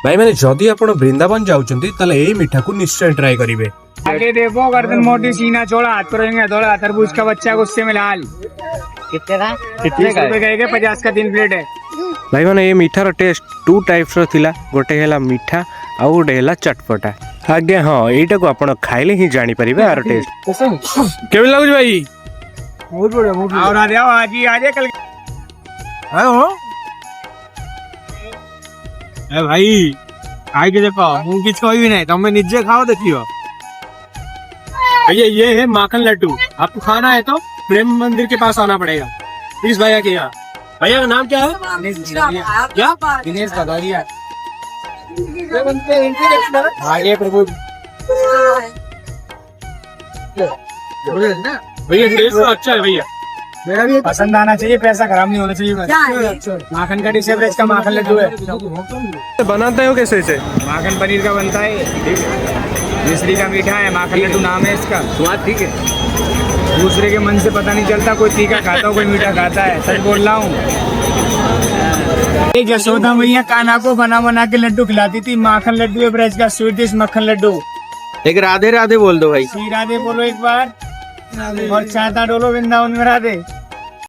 भाई मैंने जदि आप वृंदावन जाउछंती तले एई मिठा को निश्चय ट्राई करिवे। आगे देखो गर्दन मोटी सीना चौड़ा हाथ पर थोड़ा तरबूज का बच्चा गुस्से में लाल। कितने का? 30 रुपए का 50 का 3 प्लेट है। भाई मैंने ये मीठार टेस्ट टू टाइप्स रो थिला। गोटे हैला मीठा आ गोटे हैला चटपटा। आगे हाँ एटा को आपण खाइले ही जानि परिबे आर टेस्ट केमन लागु भाई। बहुत बढ़िया बहुत बढ़िया। और आ जाओ आज ही आ जाए कल। ए भाई खाई के देखो मुंह की कोई भी नहीं तुम निजे खाओ देखियो। भैया ये है माखन लड्डू। आपको खाना है तो प्रेम मंदिर के पास आना पड़ेगा प्लीज भैया के यहाँ। भैया का नाम क्या है? क्या? दिनेश भदौरिया। आगे प्रभु भैया टेस्ट तो अच्छा है भैया। मेरा भी पसंद आना चाहिए, पैसा खराब नहीं होना चाहिए बस। माखन का डिश एवरेज का माखन लड्डू है। बनाते हो कैसे इसे? माखन पनीर का बनता है, मिश्री का मीठा है, माखन लड्डू नाम है इसका। स्वाद ठीक है, दूसरे के मन से पता नहीं चलता, कोई तीखा खाता हो कोई मीठा खाता है। सच बोल रहा हूँ। यशोदा मैया कान्हा को बना बना के लड्डू खिलाती थी। माखन लड्डू एवरेज का स्वीट डिश मक्खन लड्डू। एक राधे राधे बोल दो भाई। श्री राधे बोलो एक बार और चाहता डोलो वृंदावन में राधे।